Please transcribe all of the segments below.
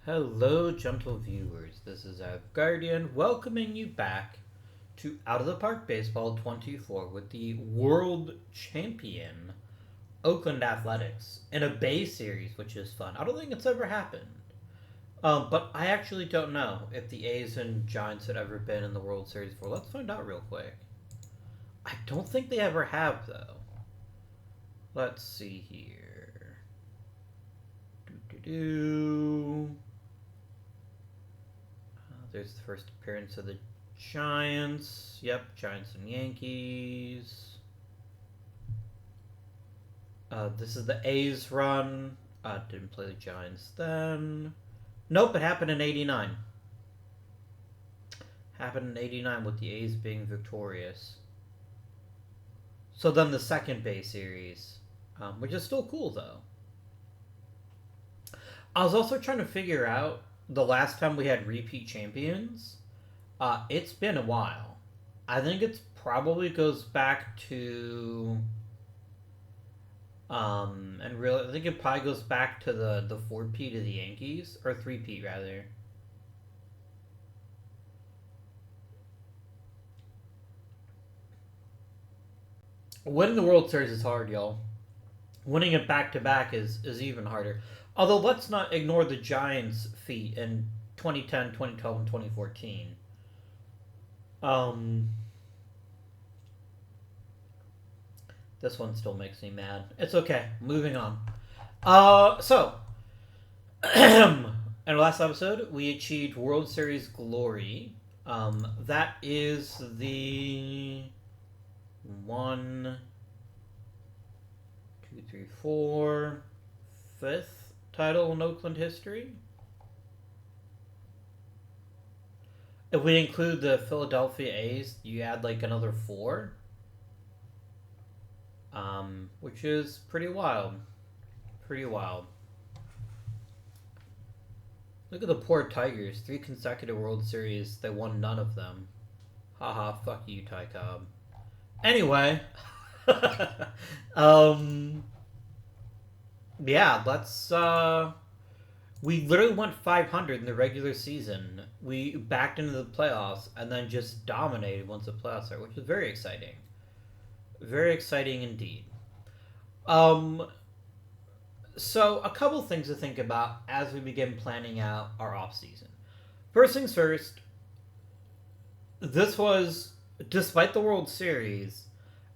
Hello, gentle viewers. This is our Guardian welcoming you back to Out of the Park Baseball 24 with the world champion Oakland Athletics in a Bay Series, which is fun. I don't think it's ever happened. But I actually don't know if the A's and Giants had ever been in the World Series before. Let's find out real quick. I don't think they ever have, though. Let's see here. There's the first appearance of the Giants. Yep, Giants and Yankees. This is the A's run. Didn't play the Giants then. Nope, it happened in 89. Happened in 89 with the A's being victorious. So then the second Bay Series, which is still cool though. I was also trying to figure out the last time we had repeat champions. It's been a while. I think it probably goes back to and really, I think it probably goes back to the 4-peat of the Yankees, or 3-peat rather. Winning the World Series is hard, y'all. Winning it back to back is even harder. Although let's not ignore the Giants' feat in 2010, 2012, and 2014. This one still makes me mad. It's okay. Moving on. So in the last episode, we achieved World Series glory. That is the 1, 2, 3, 4, 5th title in Oakland history. If we include the Philadelphia A's, you add like another 4. Which is pretty wild. Pretty wild. Look at the poor Tigers. 3 consecutive World Series. They won none of them. Haha, fuck you, Ty Cobb. Anyway. Yeah, let's, we literally went 500 in the regular season. We backed into the playoffs and then just dominated once the playoffs started, which was very exciting. Very exciting indeed. So a couple things to think about as we begin planning out our off season. First things first, this was, despite the World Series,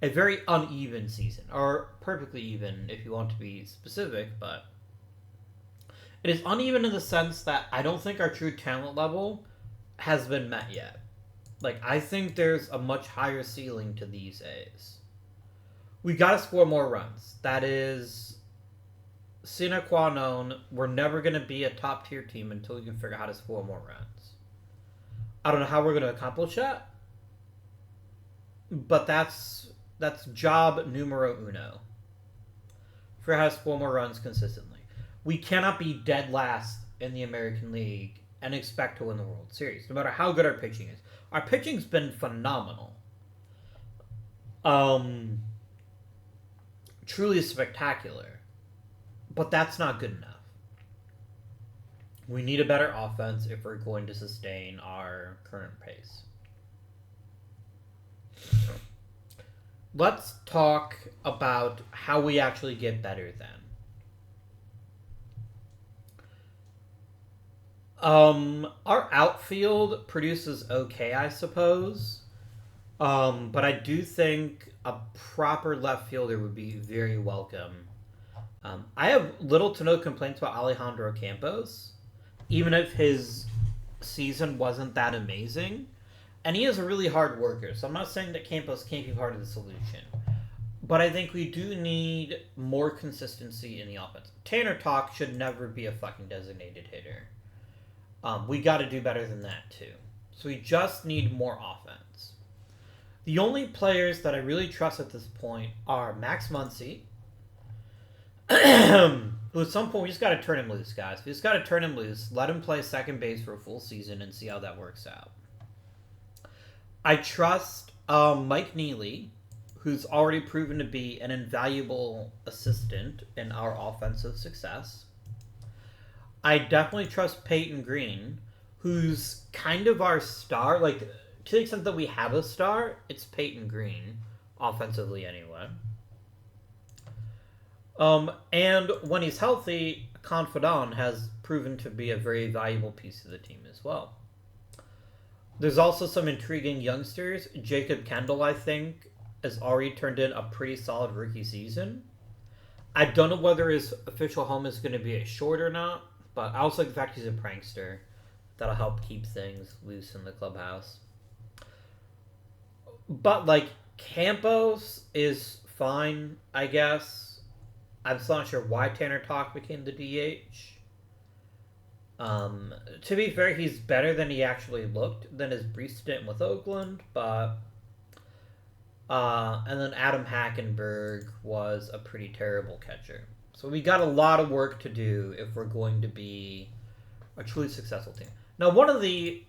a very uneven season, or perfectly even if you want to be specific, but it is uneven in the sense that I don't think our true talent level has been met yet. Like, I think there's a much higher ceiling to these A's. We gotta score more runs. That is sine qua non. We're never gonna be a top tier team until we can figure out how to score more runs. I don't know how we're gonna accomplish that, but that's job numero uno. Figure out how to score more runs consistently. We cannot be dead last in the American League and expect to win the World Series, no matter how good our pitching is. Our pitching's been phenomenal. Truly spectacular. But that's not good enough. We need a better offense if we're going to sustain our current pace. Let's talk about how we actually get better then. Our outfield produces okay, I suppose. But I do think a proper left fielder would be very welcome. I have little to no complaints about Alejandro Campos, even if his season wasn't that amazing. And he is a really hard worker, so I'm not saying that Campos can't be part of the solution. But I think we do need more consistency in the offense. Tanner Talk should never be a fucking designated hitter. We got to do better than that, too. So we just need more offense. The only players that I really trust at this point are Max Muncy, who at some point we just got to turn him loose, guys. We just got to turn him loose, let him play second base for a full season, and see how that works out. I trust Mike Neely, who's already proven to be an invaluable assistant in our offensive success. I definitely trust Peyton Green, who's kind of our star. Like, to the extent that we have a star, it's Peyton Green, offensively anyway. And when he's healthy, Confidant has proven to be a very valuable piece of the team as well. There's also some intriguing youngsters. Jacob Kendall, I think, has already turned in a pretty solid rookie season. I don't know whether his official home is going to be a short or not, but I also like the fact he's a prankster. That'll help keep things loose in the clubhouse. But, like, Campos is fine, I guess. I'm still not sure why Tanner Talk became the DH. To be fair, he's better than he actually looked than his brief stint with Oakland, but and then Adam Hackenberg was a pretty terrible catcher. So we got a lot of work to do if we're going to be a truly successful team. Now, one of the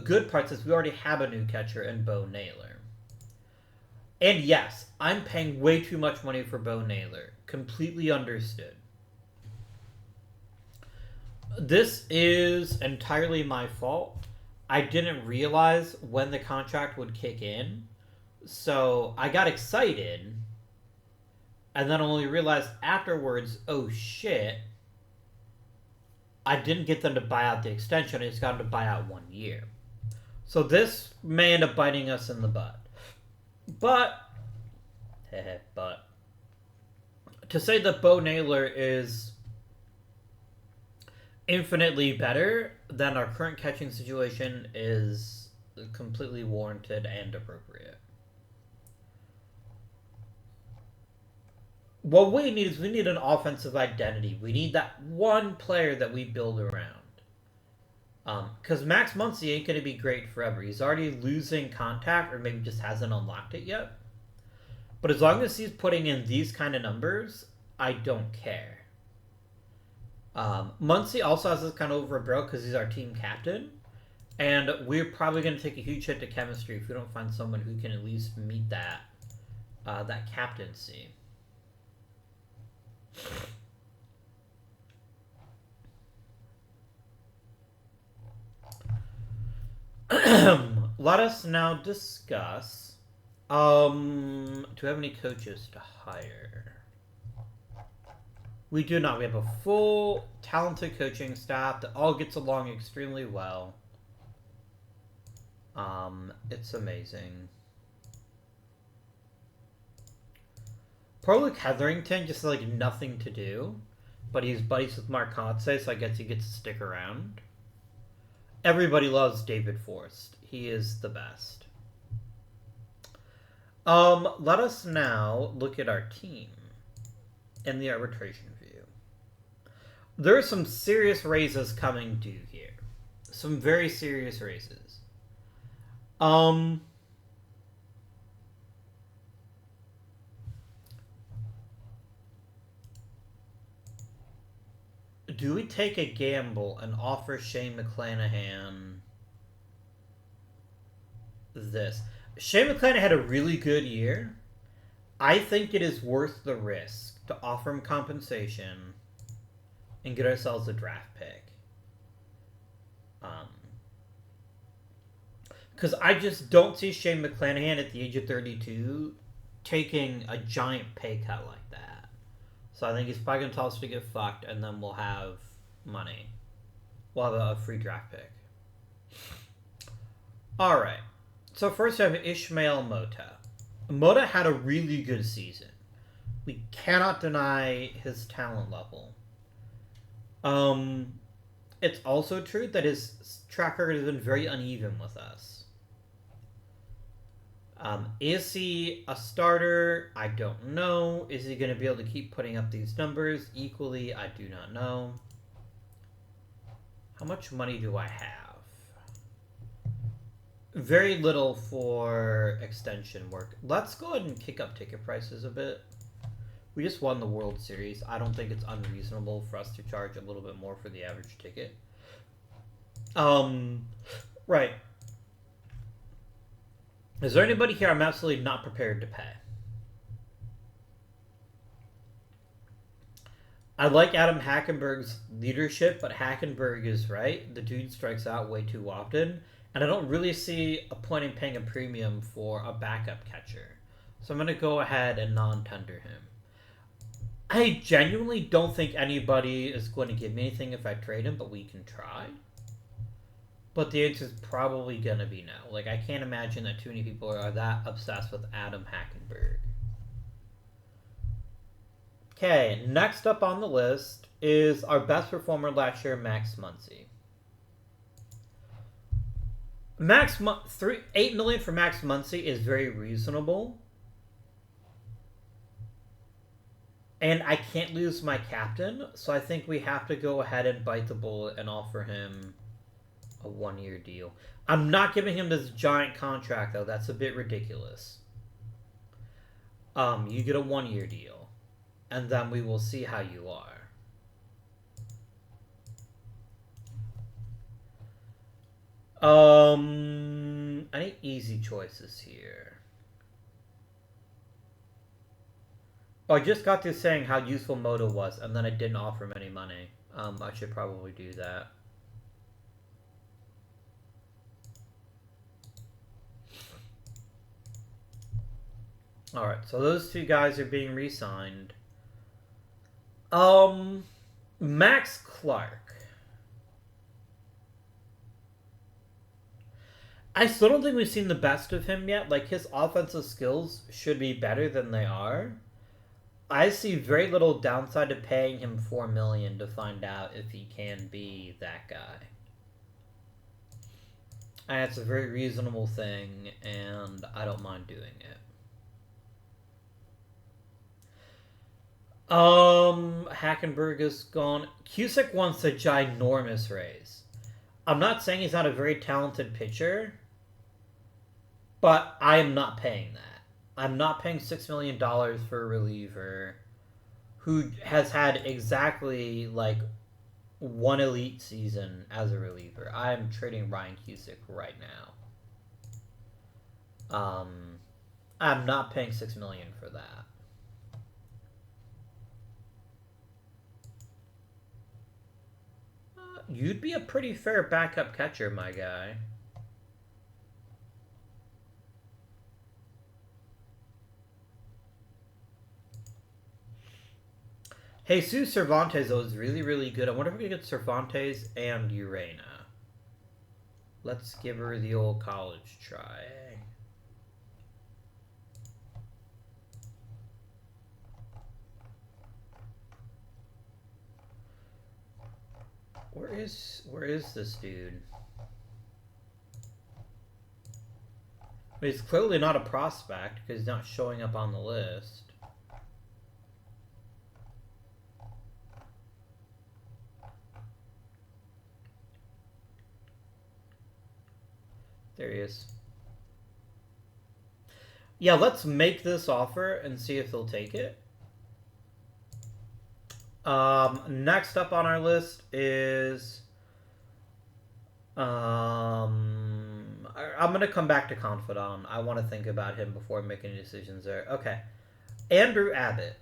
good parts is we already have a new catcher in Bo Naylor. And yes, I'm paying way too much money for Bo Naylor. Completely understood. This is entirely my fault. I didn't realize when the contract would kick in. So I got excited. And then only realized afterwards, oh shit, I didn't get them to buy out the extension. I just got them to buy out 1 year. So this may end up biting us in the butt. But to say that Bo Naylor is infinitely better than our current catching situation is completely warranted and appropriate. What we need is we need an offensive identity. We need that one player that we build around. Because Max Muncy ain't going to be great forever. He's already losing contact, or maybe just hasn't unlocked it yet. But as long as he's putting in these kind of numbers, I don't care. Muncy also has this kind of over a barrel because he's our team captain. And we're probably going to take a huge hit to chemistry if we don't find someone who can at least meet that captaincy. Let us now discuss. Do we have any coaches to hire? We do not. We have a full, talented coaching staff that all gets along extremely well. It's amazing. Poor Luke Hetherington just like nothing to do, but he's buddies with Mark Kotze, so I guess he gets to stick around. Everybody loves David Forst. He is the best. Let us now look at our team in the arbitration view. There are some serious raises coming due here. Some very serious raises. Do we take a gamble and offer Shane McClanahan this? Shane McClanahan had a really good year. I think it is worth the risk to offer him compensation and get ourselves a draft pick. Because I just don't see Shane McClanahan at the age of 32 taking a giant pay cut like that. So I think he's probably going to tell us to get fucked, and then we'll have money. We'll have a free draft pick. Alright. So first I have Ishmael Mota. Mota had a really good season. We cannot deny his talent level. It's also true that his track record has been very uneven with us. Is he a starter? I don't know. Is he going to be able to keep putting up these numbers? Equally, I do not know. How much money do I have? Very little for extension work. Let's go ahead and kick up ticket prices a bit. We just won the World Series. I don't think it's unreasonable for us to charge a little bit more for the average ticket. Right. Is there anybody here I'm absolutely not prepared to pay? I like Adam Hackenberg's leadership, but Hackenberg is right. The dude strikes out way too often, and I don't really see a point in paying a premium for a backup catcher. So I'm going to go ahead and non-tender him. I genuinely don't think anybody is going to give me anything if I trade him, but we can try. But the answer is probably going to be no. Like, I can't imagine that too many people are that obsessed with Adam Hackenberg. Okay, next up on the list is our best performer last year, Max Muncy. $8 million for Max Muncy is very reasonable. And I can't lose my captain, so I think we have to go ahead and bite the bullet and offer him a 1-year deal. I'm not giving him this giant contract, though. That's a bit ridiculous. You get a 1-year deal, and then we will see how you are. Any easy choices here? Oh, I just got to saying how useful Moto was, and then I didn't offer him any money. I should probably do that. Alright, so those two guys are being re-signed. Max Clark. I still don't think we've seen the best of him yet. Like, his offensive skills should be better than they are. I see very little downside to paying him $4 million to find out if he can be that guy. And it's a very reasonable thing, and I don't mind doing it. Hackenberg is gone. Cusick wants a ginormous raise. I'm not saying he's not a very talented pitcher, but I am not paying that. I'm not paying $6 million for a reliever who has had exactly, like, one elite season as a reliever. I'm trading Ryan Cusick right now. I'm not paying $6 million for that. You'd be a pretty fair backup catcher, my guy. Jesus Cervantes, though, is really, really good. I wonder if we could get Cervantes and Urena. Let's give her the old college try. Where is this dude? He's clearly not a prospect because he's not showing up on the list. There he is. Yeah, let's make this offer and see if they'll take it. Next up on our list is... I'm going to come back to Confidant. I want to think about him before making any decisions there. Okay. Andrew Abbott.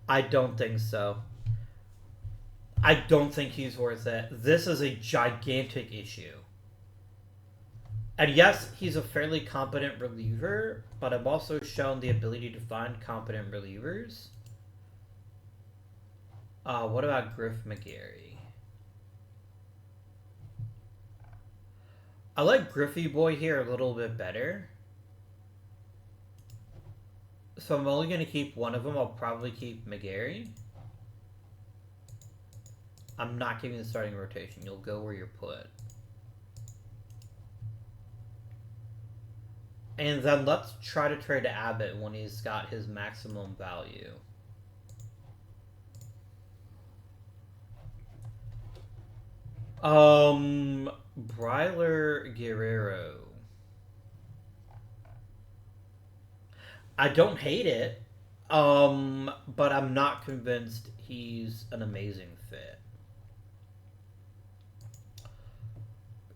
I don't think so. I don't think he's worth it. This is a gigantic issue. And yes, he's a fairly competent reliever, but I've also shown the ability to find competent relievers. What about Griff McGarry? I like Griffey Boy here a little bit better. So I'm only going to keep one of them. I'll probably keep McGarry. I'm not giving the starting rotation. You'll go where you're put. And then let's try to trade Abbott when he's got his maximum value. Bryler Guerrero. I don't hate it, but I'm not convinced he's an amazing fit.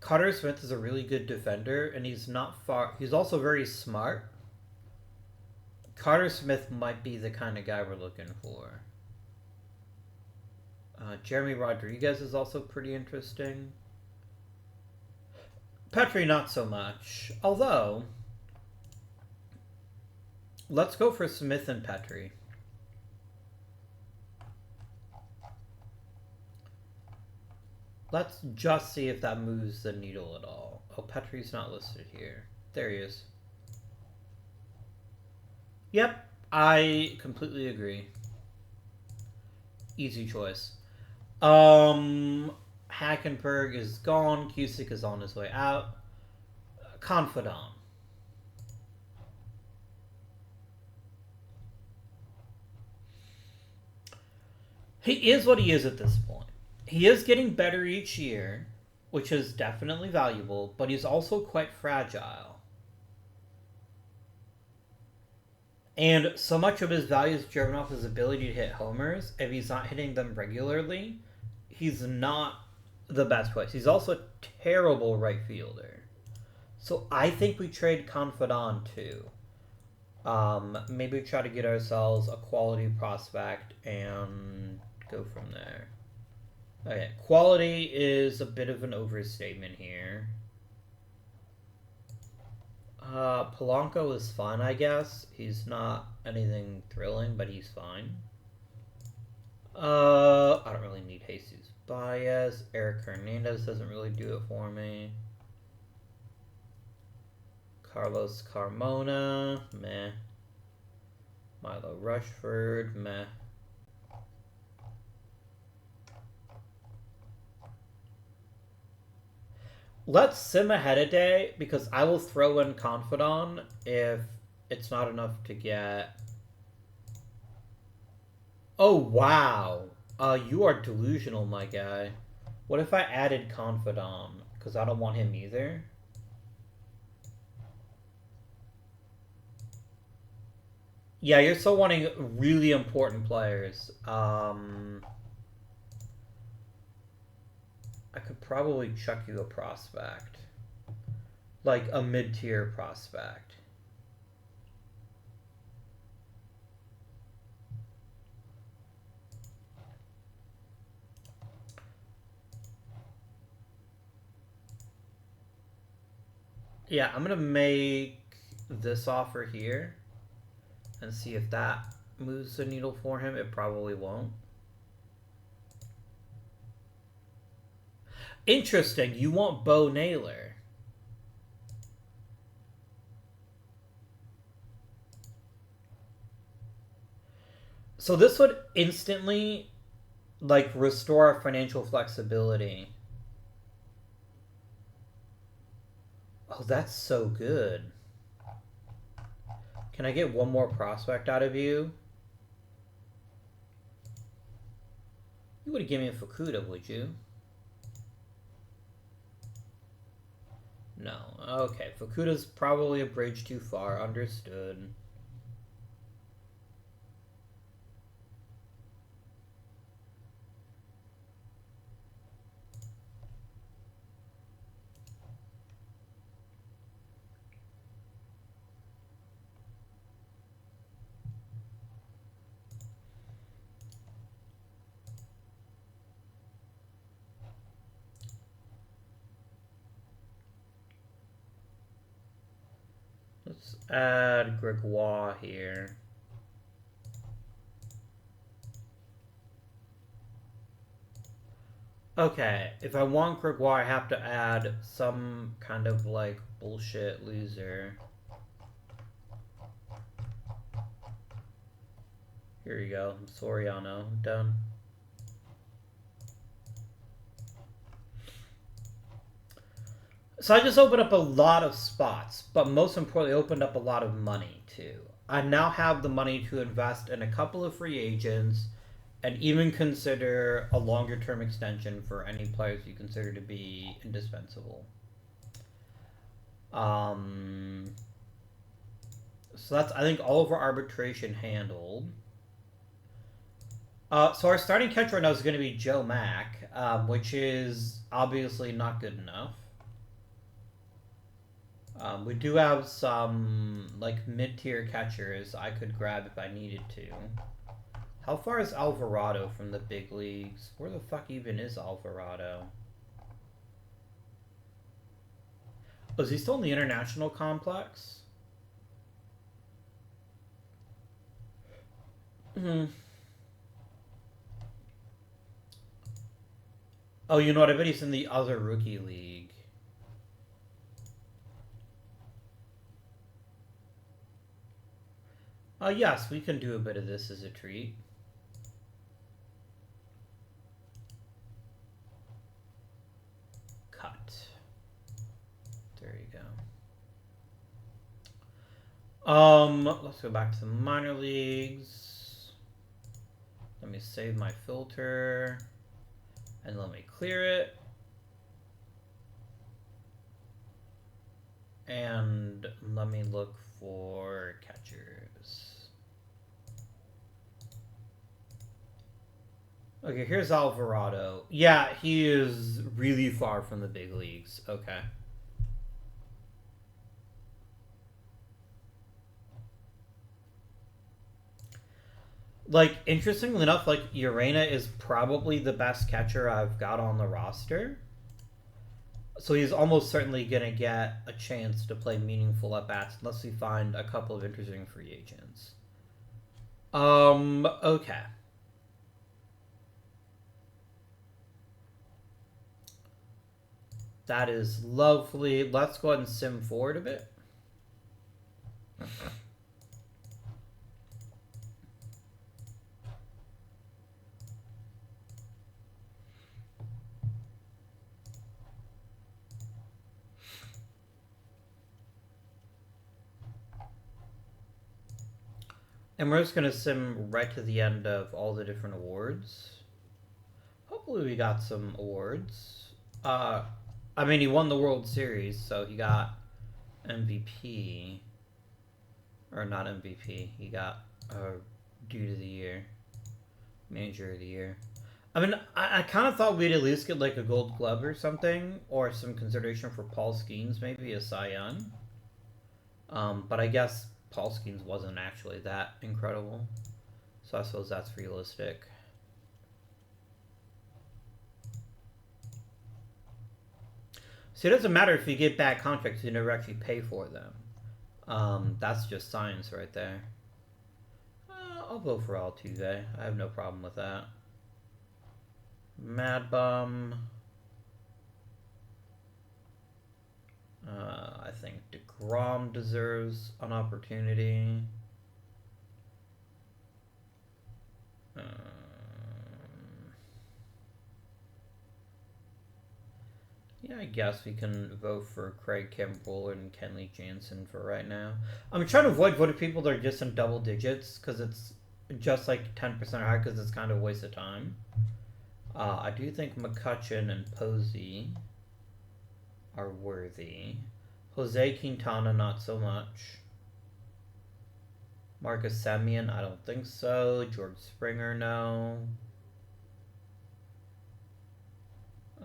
Carter Smith is a really good defender, and he's not far. He's also very smart. Carter Smith might be the kind of guy we're looking for. Jeremy Rodriguez is also pretty interesting. Petrie, not so much. Although, let's go for Smith and Petrie. Let's just see if that moves the needle at all. Oh, Petrie's not listed here. There he is. Yep, I completely agree. Easy choice. Hackenberg is gone. Cusick is on his way out. Confidant. He is what he is at this point. He is getting better each year, which is definitely valuable, but he's also quite fragile. And so much of his value is driven off his ability to hit homers. If he's not hitting them regularly, he's not the best place. He's also a terrible right fielder. So I think we trade Confidant too. Maybe try to get ourselves a quality prospect and go from there. Okay, quality is a bit of an overstatement here. Polanco is fine, I guess. He's not anything thrilling, but he's fine. I don't really need Jesus Baez. Eric Hernandez doesn't really do it for me. Carlos Carmona, meh. Milo Rushford, meh. Let's sim ahead a day, because I will throw in Confidant if it's not enough to get... Oh, wow. You are delusional, my guy. What if I added Confidant? Because I don't want him either. Yeah, you're still wanting really important players. I could probably chuck you a prospect. Like a mid-tier prospect. Yeah, I'm going to make this offer here and see if that moves the needle for him. It probably won't. Interesting. You want Bo Naylor. So this would instantly, like, restore our financial flexibility. Oh, that's so good. Can I get one more prospect out of you? You would have given me a Fukuda, would you? No. Okay, Fukuda's probably a bridge too far. Understood. Let's add Gregoire here. Okay, if I want Gregoire, I have to add some kind of, like, bullshit loser. Here you go. Soriano. Done. So I just opened up a lot of spots, but most importantly, opened up a lot of money, too. I now have the money to invest in a couple of free agents and even consider a longer-term extension for any players you consider to be indispensable. So that's, I think, all of our arbitration handled. So our starting catcher right now is going to be Joe Mack, which is obviously not good enough. We do have some, like, mid-tier catchers I could grab if I needed to. How far is Alvarado from the big leagues? Where the fuck even is Alvarado? Oh, is he still in the international complex? Hmm. Oh, you know what? I bet he's in the other rookie league. Yes, we can do a bit of this as a treat. Cut. There you go. Let's go back to the minor leagues. Let me save my filter. And let me clear it. And let me look for catchers. Okay, here's Alvarado. Yeah, he is really far from the big leagues. Okay. Like, interestingly enough, like, Urena is probably the best catcher I've got on the roster. So he's almost certainly going to get a chance to play meaningful at-bats unless we find a couple of interesting free agents. Okay. That is lovely. Let's go ahead and sim forward a bit. And we're just going to sim right to the end of all the different awards. Hopefully we got some awards. I mean, he won the World Series, so he got MVP. Or not MVP. He got Dude of the Year. Manager of the Year. I mean, I kind of thought we'd at least get like a Gold Glove or something. Or some consideration for Paul Skeens, maybe a Cy Young. But I guess Paul Skeens wasn't actually that incredible. So I suppose that's realistic. So it doesn't matter if you get bad contracts, you never actually pay for them. That's just science right there. I'll vote for Altuve. I have no problem with that. Mad Bum. I think DeGrom deserves an opportunity. Yeah, I guess we can vote for Craig Kimbrell and Kenley Jansen for right now. I'm trying to avoid voting people that are just in double digits because it's just like 10% higher because it's kind of a waste of time. I do think McCutcheon and Posey are worthy. Jose Quintana, not so much. Marcus Semien, I don't think so. George Springer, no.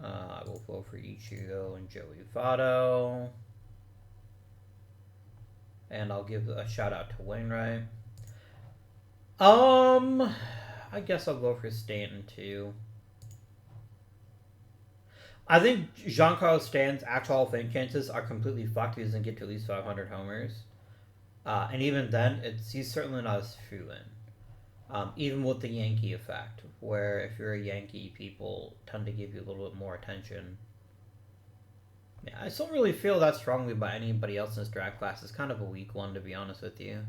I will vote for Ichigo and Joey Votto. And I'll give a shout out to Wainwright. I guess I'll go for Stanton too. I think Giancarlo Stanton's actual Hall of Fame chances are completely fucked. He doesn't get to at least 500 homers. And even then, he's certainly not as Fuin. Even with the Yankee effect, where if you're a Yankee, people tend to give you a little bit more attention. Yeah, I still really feel that strongly about anybody else in this draft class. It's kind of a weak one, to be honest with you.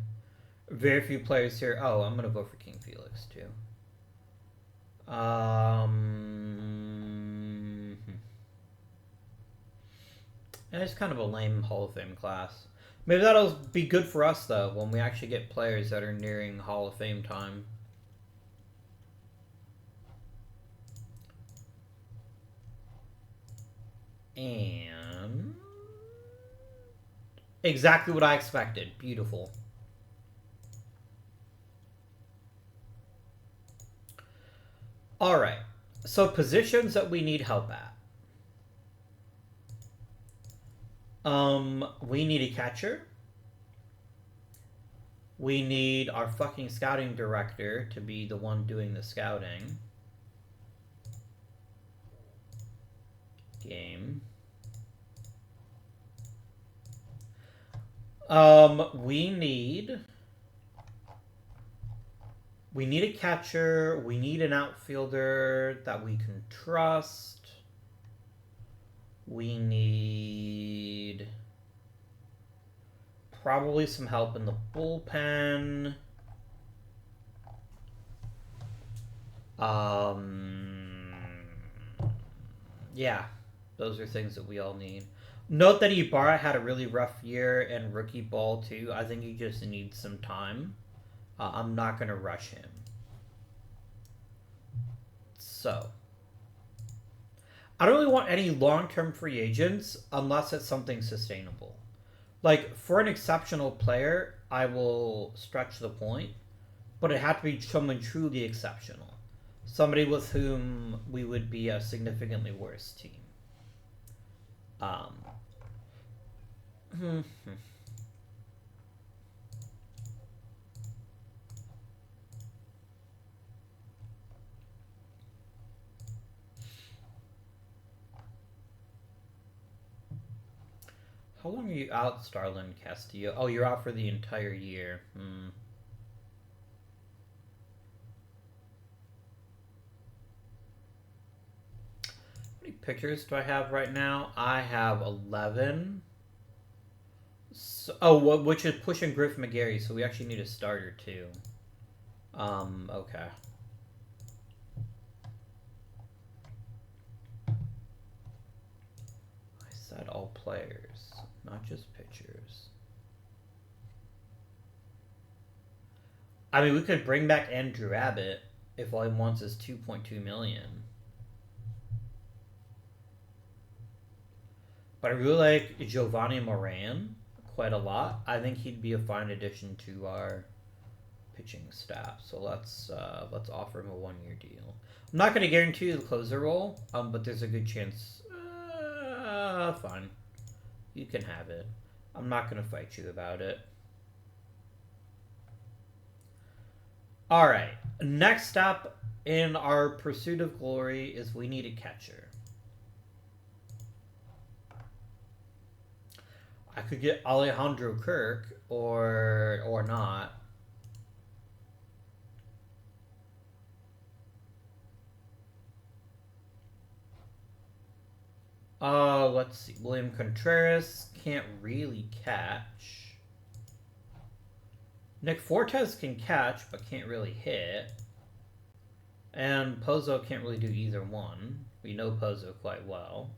Very few players here. Oh, I'm going to vote for King Felix, too. And it's kind of a lame Hall of Fame class. Maybe that'll be good for us, though, when we actually get players that are nearing Hall of Fame time. And exactly what I expected. Beautiful. All right. So positions that we need help at. We need a catcher. We need our fucking scouting director to be the one doing the scouting. Game. We need a catcher. We need an outfielder that we can trust. We need probably some help in the bullpen. Yeah, those are things that we all need. Note that Ibarra had a really rough year in rookie ball too. I think he just needs some time. I'm not going to rush him. So, I don't really want any long-term free agents unless it's something sustainable. Like, for an exceptional player, I will stretch the point, but it had to be someone truly exceptional. Somebody with whom we would be a significantly worse team. How long are you out, Starlin Castillo? Oh, you're out for the entire year. How many pitchers do I have right now? I have 11. So, which is pushing Griff McGarry, so we actually need a starter too. Okay. I said all players, not just pitchers. I mean, we could bring back Andrew Abbott if all he wants is $2.2 million. But I really like Giovanni Moran quite a lot. I think he'd be a fine addition to our pitching staff. So let's offer him a 1-year deal. I'm not going to guarantee the closer role, but there's a good chance. Fine, you can have it. I'm not going to fight you about it. All right. Next up in our pursuit of glory is we need a catcher. I could get Alejandro Kirk or not. Let's see. William Contreras can't really catch. Nick Fortes can catch, but can't really hit. And Pozo can't really do either one. We know Pozo quite well.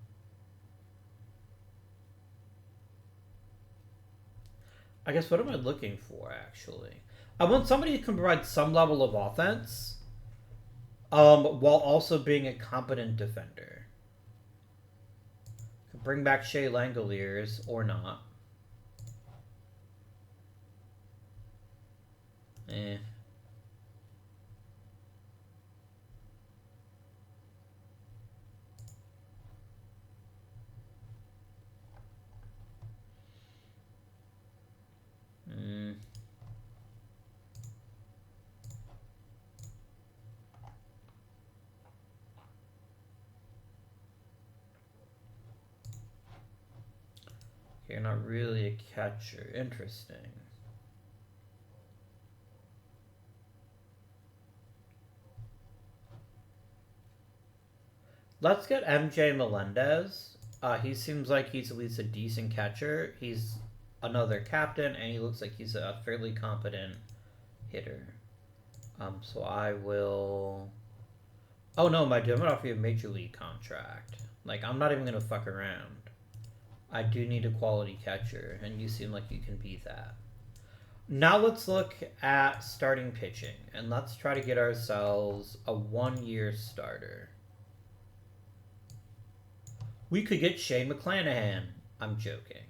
I guess what am I looking for, actually? I want somebody who can provide some level of offense, while also being a competent defender. Could bring back Shea Langoliers or not. Eh. You're not really a catcher. Interesting. Let's get MJ Melendez. He seems like he's at least a decent catcher. He's another captain, and he looks like he's a fairly competent hitter. So I will... Oh no, I'm gonna offer you a major league contract. Like, I'm not even gonna fuck around. I do need a quality catcher, and you seem like you can be that. Now let's look at starting pitching, and let's try to get ourselves a 1-year starter. We could get Shane McClanahan. I'm joking.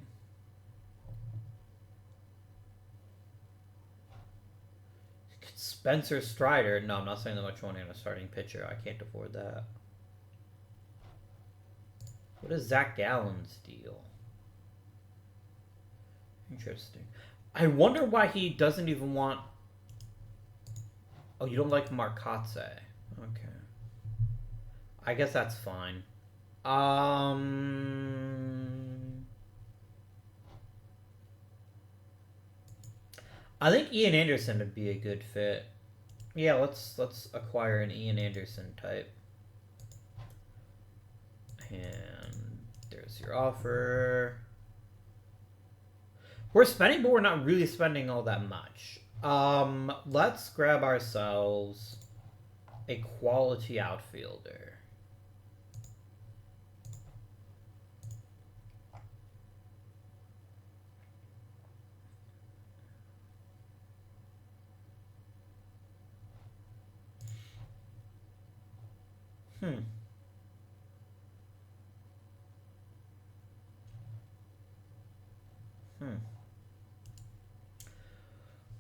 Spencer Strider. No, I'm not saying that much money on a starting pitcher. I can't afford that. What is Zach Gallen's deal? Interesting. I wonder why he doesn't even want... Oh, you don't like Markatse. Okay. I guess that's fine. I think Ian Anderson would be a good fit. Yeah, let's acquire an Ian Anderson type. And there's your offer. We're spending, but we're not really spending all that much. Let's grab ourselves a quality outfielder.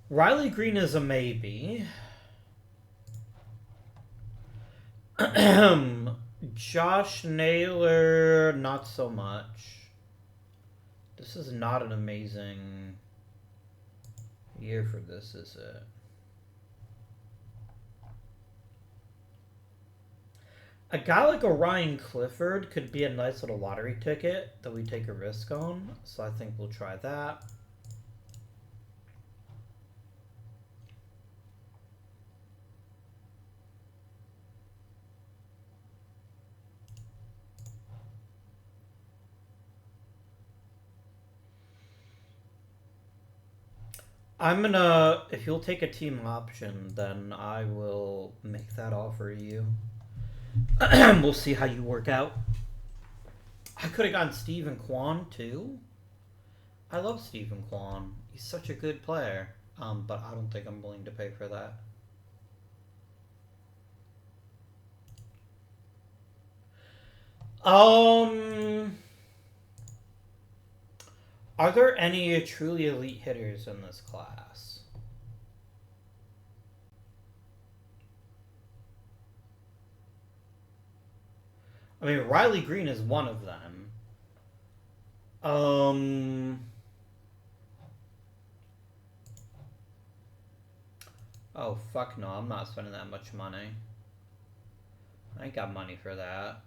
Riley Green is a maybe. Josh Naylor, not so much. This is not an amazing year for this, is it? A guy like Orion Clifford could be a nice little lottery ticket that we take a risk on, so I think we'll try that. I'm gonna, if you'll take a team option, then I will make that offer to you. We'll see how you work out. I could have gotten Stephen Kwan too. I love Stephen Kwan. He's such a good player. But I don't think I'm willing to pay for that. Are there any truly elite hitters in this class? I mean, Riley Green is one of them. Oh, fuck no, I'm not spending that much money. I ain't got money for that.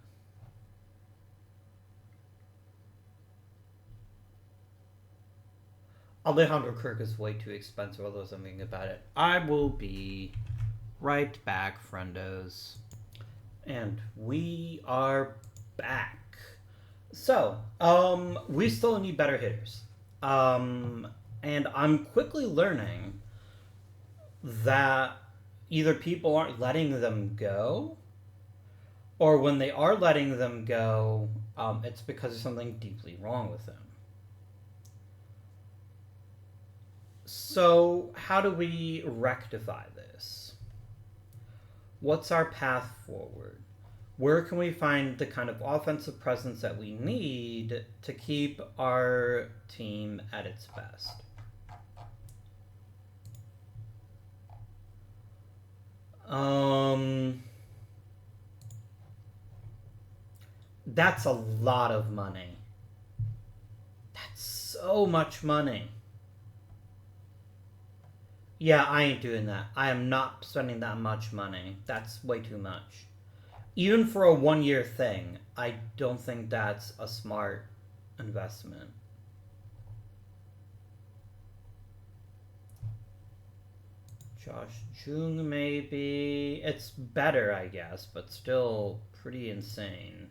Alejandro Kirk is way too expensive, although I'm thinking about it. I will be right back, friendos. And we are back. So, we still need better hitters. And I'm quickly learning that either people aren't letting them go, or when they are letting them go, it's because there's something deeply wrong with them. So, how do we rectify this? What's our path forward? Where can we find the kind of offensive presence that we need to keep our team at its best? That's a lot of money. That's so much money. Yeah, I ain't doing that. I am not spending that much money. That's way too much. Even for a 1-year thing, I don't think that's a smart investment. Josh Jung, maybe. It's better, I guess, but still pretty insane.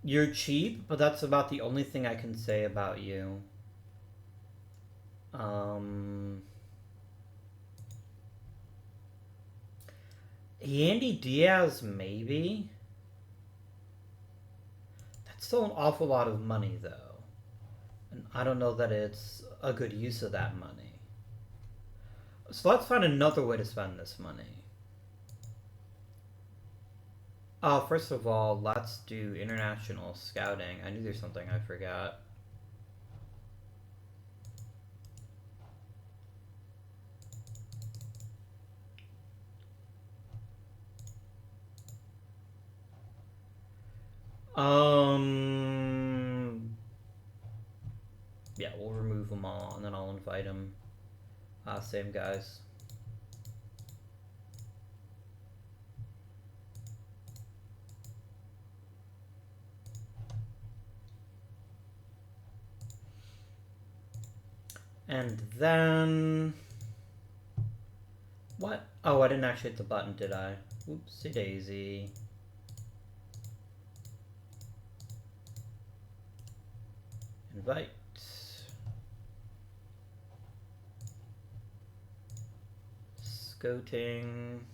You're cheap, but that's about the only thing I can say about you. Yandy Diaz, maybe? That's still an awful lot of money, though. And I don't know that it's a good use of that money. So let's find another way to spend this money. First of all, let's do international scouting. I knew there's something I forgot. Yeah, we'll remove them all, and then I'll invite them. Same guys. And then... What? Oh, I didn't actually hit the button, did I? Oopsie daisy. Invite. Scouting.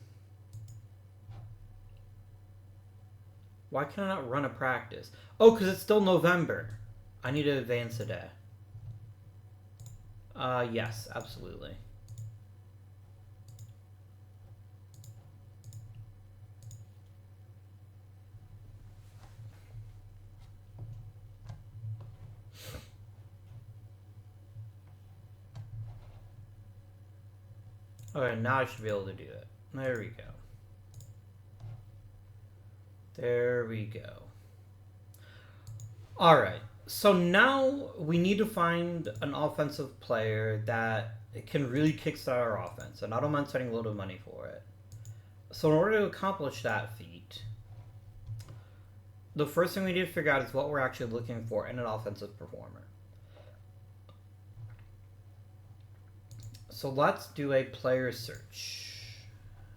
Why can I not run a practice? Oh, because it's still November. I need to advance a day. Yes, absolutely. Okay, now I should be able to do it. There we go. There we go. Alright, so now we need to find an offensive player that can really kickstart our offense, and I don't mind spending a little money for it. So in order to accomplish that feat, the first thing we need to figure out is what we're actually looking for in an offensive performer. So let's do a player search.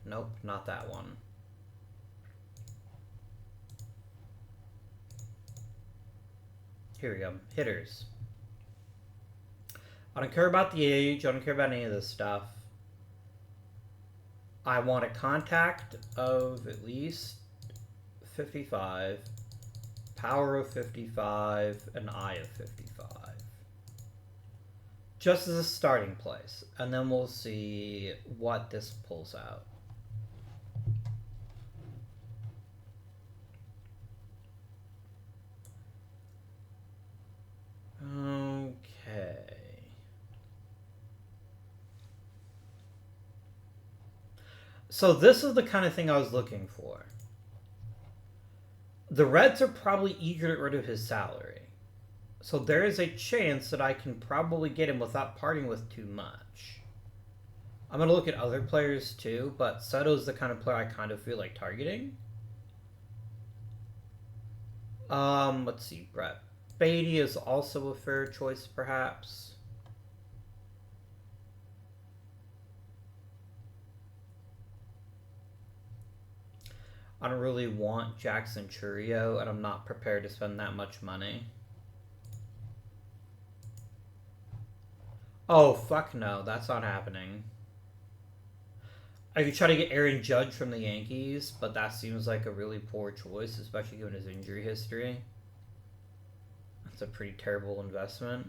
Nope, not that one. Here we go. Hitters. I don't care about the age. I don't care about any of this stuff. I want a contact of at least 55, power of 55, an eye of 55. Just as a starting place. And then we'll see what this pulls out. Okay. So this is the kind of thing I was looking for. The Reds are probably eager to get rid of his salary. So there is a chance that I can probably get him without parting with too much. I'm going to look at other players too, but Soto's the kind of player I kind of feel like targeting. Let's see, Brett Beatty is also a fair choice, perhaps. I don't really want Jackson Churio, and I'm not prepared to spend that much money. Oh, fuck no, that's not happening. I could try to get Aaron Judge from the Yankees, but that seems like a really poor choice, especially given his injury history. That's a pretty terrible investment.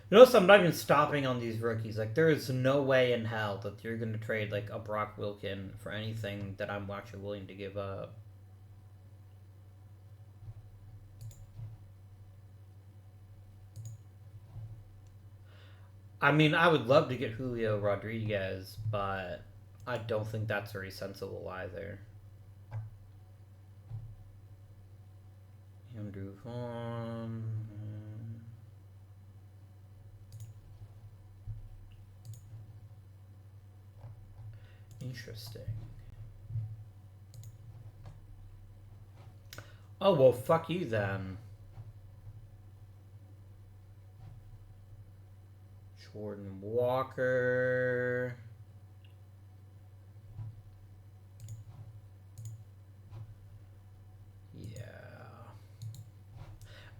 Notice I'm not even stopping on these rookies. Like, there is no way in hell that you're going to trade, like, a Brock Wilkin for anything that I'm actually willing to give up. I mean, I would love to get Julio Rodriguez, but I don't think that's very sensible either. Andrew Vaughn. Interesting. Oh, well, fuck you then. Jordan Walker. Yeah.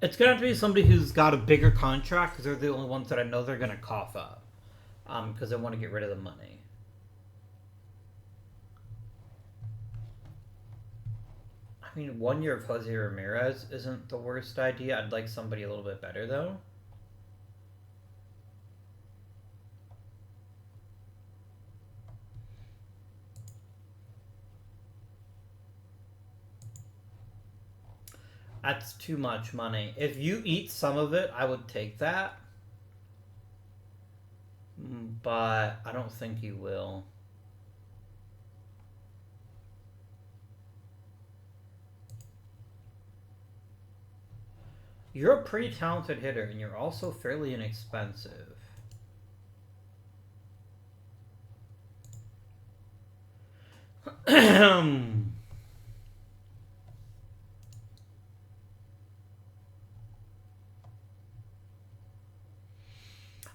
It's going to have to be somebody who's got a bigger contract because they're the only ones that I know they're going to cough up. Because they want to get rid of the money. I mean, 1 year of Jose Ramirez isn't the worst idea. I'd like somebody a little bit better, though. That's too much money. If you eat some of it, I would take that. But I don't think you will. You're a pretty talented hitter, and you're also fairly inexpensive.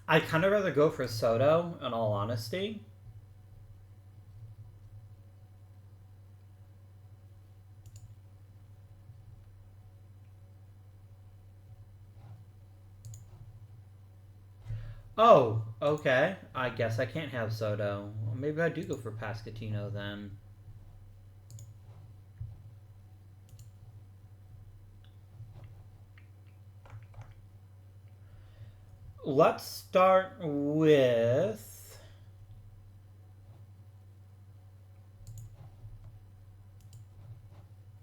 I'd kind of rather go for Soto, in all honesty. Oh, okay. I guess I can't have Soto. Well, maybe I do go for Pascatino then. Let's start with...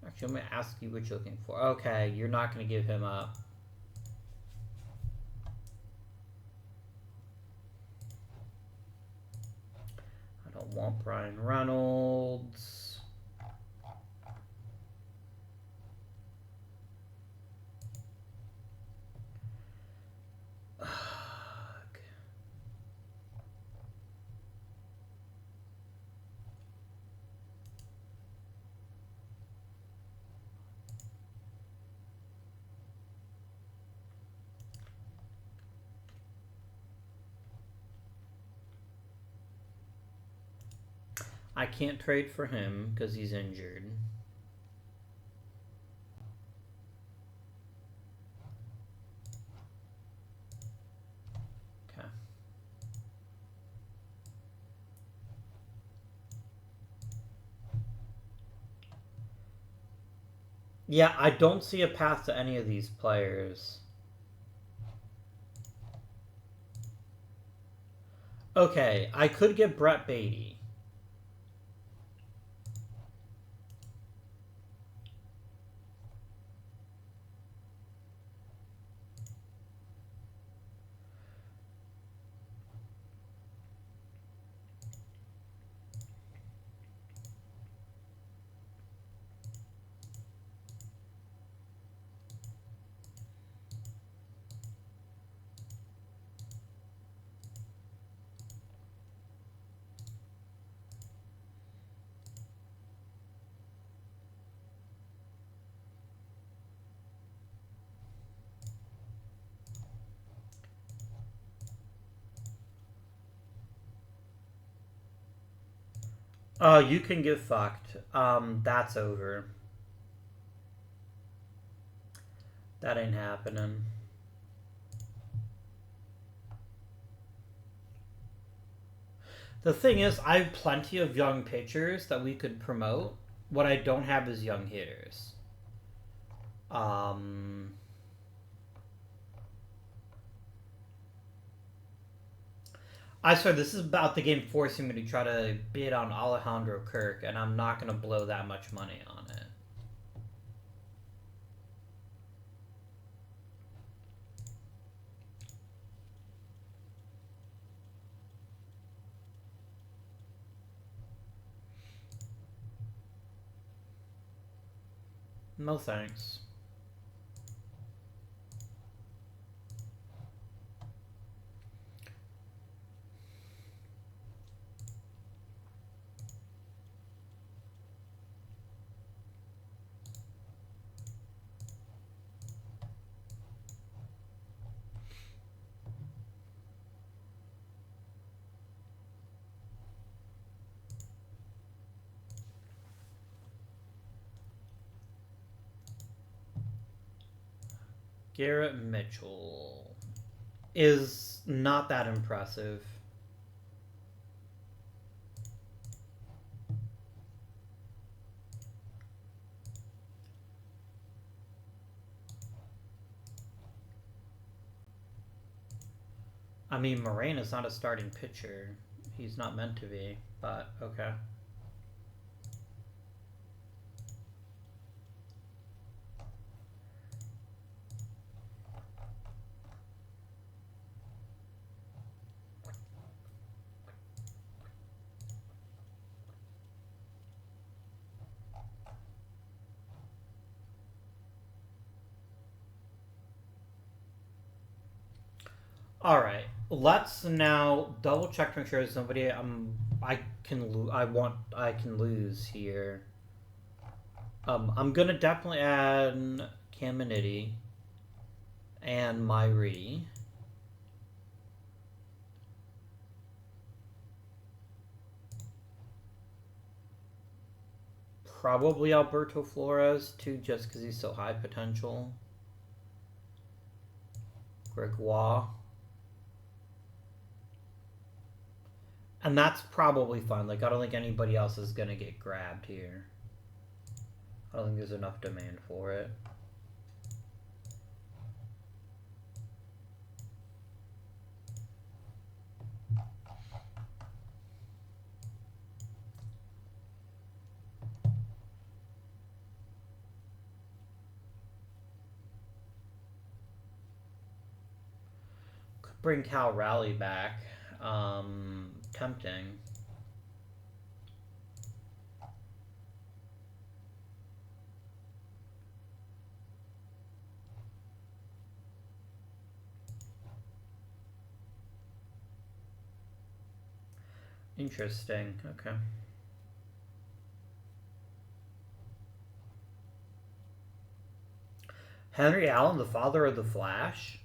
Actually, I'm going to ask you what you're looking for. Okay, you're not going to give him up. I don't want Brian Reynolds. I can't trade for him because he's injured. Okay. Yeah, I don't see a path to any of these players. Okay, I could get Brett Beatty. Oh, you can get fucked. That's over. That ain't happening. The thing is, I have plenty of young pitchers that we could promote. What I don't have is young hitters. I swear, this is about the game forcing me to try to bid on Alejandro Kirk, and I'm not going to blow that much money on it. No thanks. Garrett Mitchell is not that impressive. I mean, Moreno's not a starting pitcher. He's not meant to be, but okay. All right. Let's now double check to make sure there's nobody I can lose here. I'm gonna definitely add Caminiti and Myri. Probably Alberto Flores too, just because he's so high potential. Gregoire. And that's probably fine. Like, I don't think anybody else is gonna get grabbed here. I don't think there's enough demand for it. Could bring Cal Raleigh back. Tempting. Interesting. Okay. Henry Allen, the father of the Flash?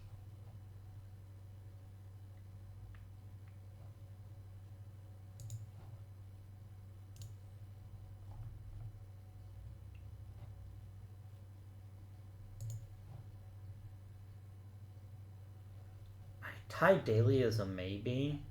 Ty Daly is a maybe.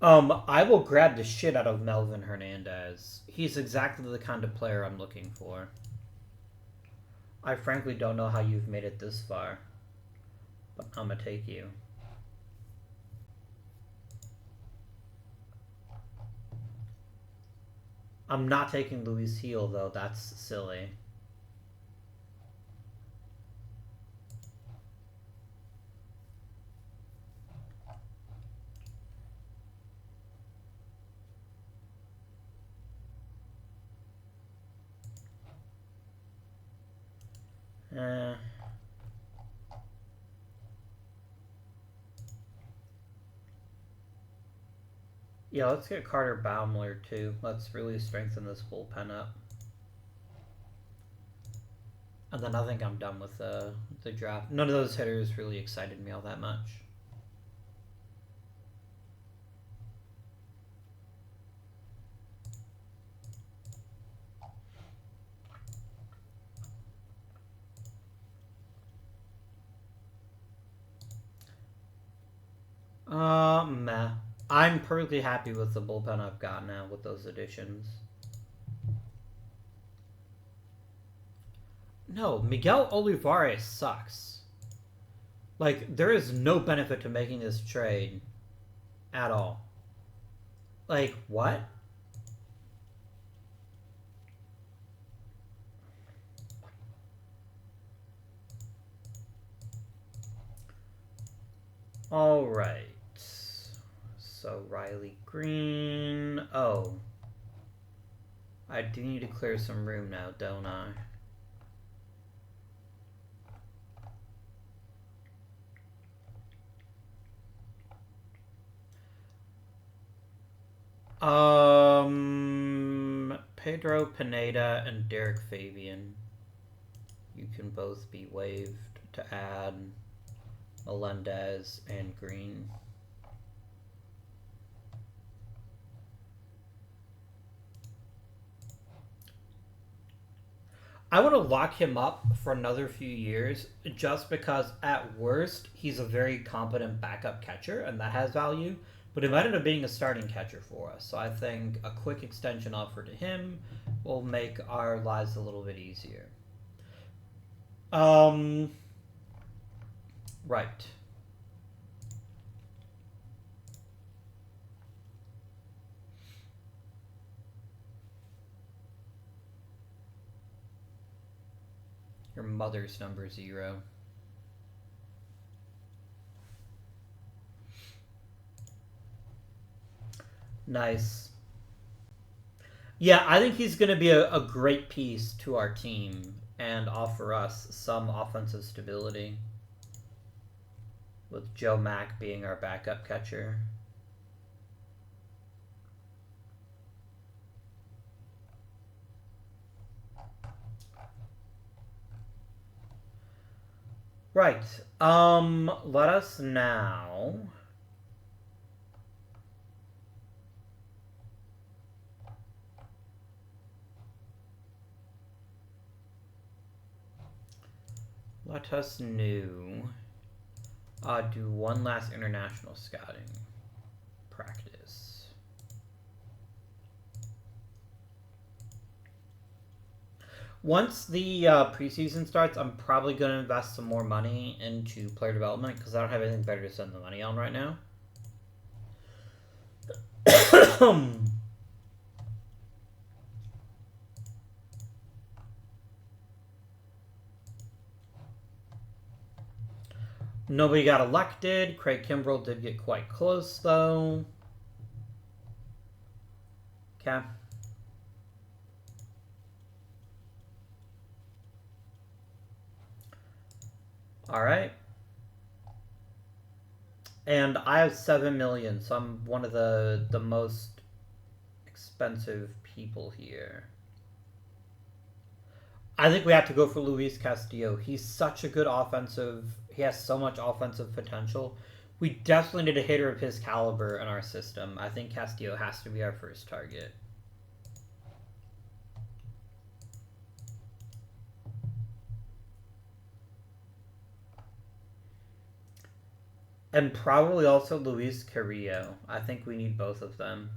I will grab the shit out of Melvin Hernandez. He's exactly the kind of player I'm looking for. I frankly don't know how you've made it this far, but I'm gonna take you. I'm not taking Luis Heel, though. That's silly. Yeah, let's get Carter Baumler, too. Let's really strengthen this bullpen up. And then I think I'm done with the draft. None of those hitters really excited me all that much. Meh. I'm perfectly happy with the bullpen I've got now with those additions. No, Miguel Olivares sucks. Like, there is no benefit to making this trade at all. Like, what? Alright. So, Riley Green. Oh. I do need to clear some room now, don't I? Pedro Pineda and Derek Fabian. You can both be waived to add Melendez and Green. I want to lock him up for another few years just because at worst he's a very competent backup catcher and that has value, but it might end up being a starting catcher for us. So I think a quick extension offer to him will make our lives a little bit easier. Right. Your mother's number 0. Nice. Yeah, I think he's going to be a great piece to our team and offer us some offensive stability, with Joe Mack being our backup catcher. Right. Let us now... Let us do one last international scouting practice. Once the preseason starts, I'm probably going to invest some more money into player development because I don't have anything better to spend the money on right now. Nobody got elected. Craig Kimbrell did get quite close, though. Okay. All right. And I have 7 million, so I'm one of the most expensive people here. I think we have to go for Luis Castillo. He's such a good offensive... He has so much offensive potential. We definitely need a hitter of his caliber in our system. I think Castillo has to be our first target. And probably also Luis Carrillo. I think we need both of them.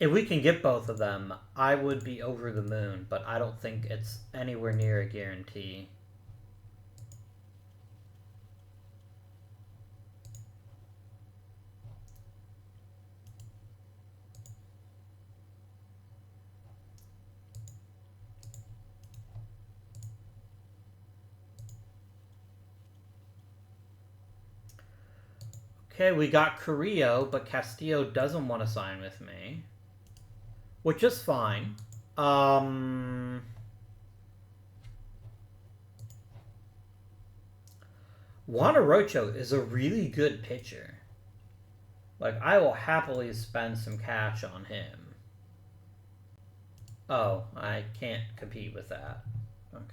If we can get both of them, I would be over the moon, but I don't think it's anywhere near a guarantee. Okay, we got Carrillo, but Castillo doesn't want to sign with me. Which is fine. Juan Orocho is a really good pitcher. Like, I will happily spend some cash on him. Oh, I can't compete with that. Okay.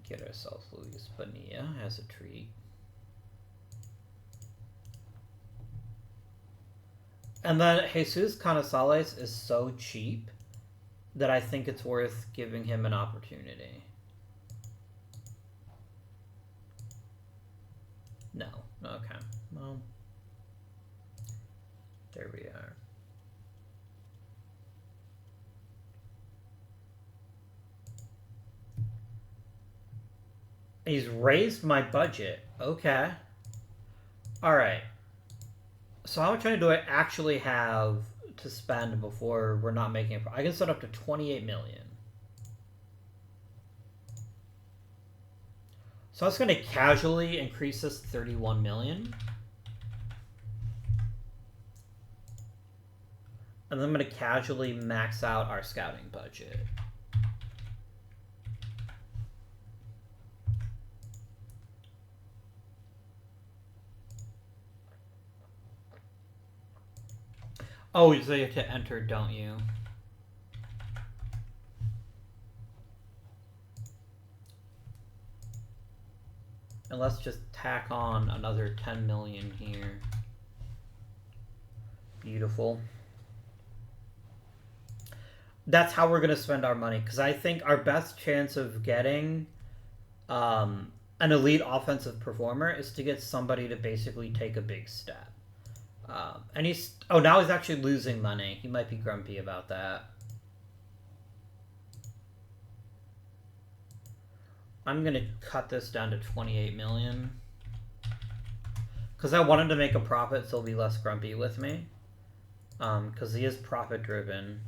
Get ourselves Luis Bonilla as a treat. And then Jesus Canizales is so cheap that I think it's worth giving him an opportunity. No. Okay. Well, there we are. He's raised my budget. Okay. Alright. So how much money do I actually have to spend before we're not making it? I can set up to 28 million. So I was going to casually increase this to 31 million. And then I'm going to casually max out our scouting budget. Oh, so you have to enter, don't you? And let's just tack on another 10 million here. Beautiful. That's how we're going to spend our money, because I think our best chance of getting an elite offensive performer is to get somebody to basically take a big step. And he's... Oh, now he's actually losing money. He might be grumpy about that. I'm going to cut this down to 28 million. Because I want him to make a profit so he'll be less grumpy with me. Because he is profit-driven.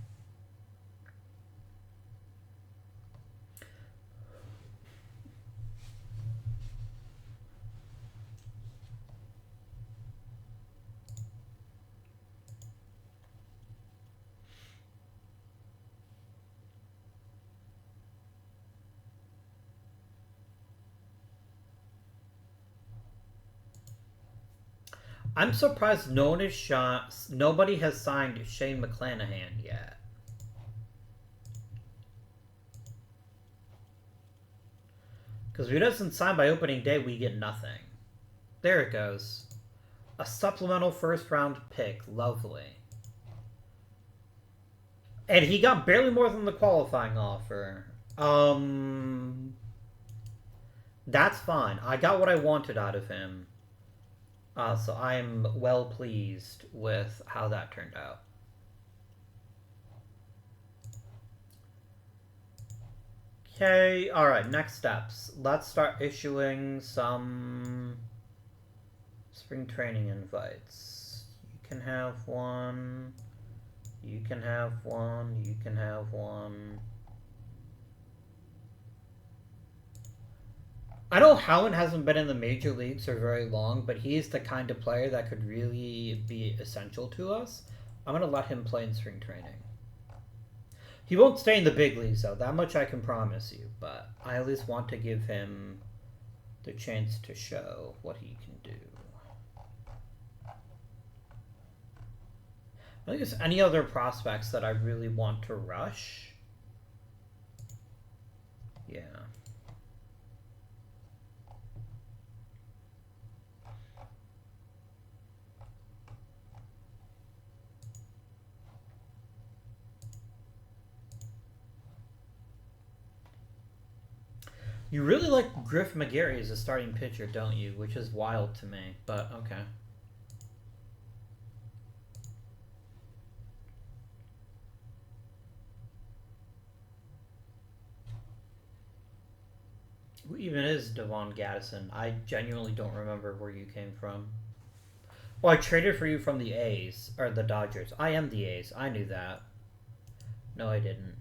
I'm surprised nobody has signed Shane McClanahan yet. Because if he doesn't sign by opening day, we get nothing. There it goes. A supplemental first-round pick. Lovely. And he got barely more than the qualifying offer. That's fine. I got what I wanted out of him. So I'm well pleased with how that turned out. Okay, alright, next steps. Let's start issuing some spring training invites. You can have one. You can have one. You can have one. I know Howland hasn't been in the major leagues for very long, but he's the kind of player that could really be essential to us. I'm going to let him play in spring training. He won't stay in the big leagues, though. That much I can promise you. But I at least want to give him the chance to show what he can do. I think there's any other prospects that I really want to rush. Yeah. You really like Griff McGarry as a starting pitcher, don't you? Which is wild to me, but okay. Who even is Devon Gaddison? I genuinely don't remember where you came from. Well, I traded for you from the A's, or the Dodgers. I am the A's. I knew that. No, I didn't.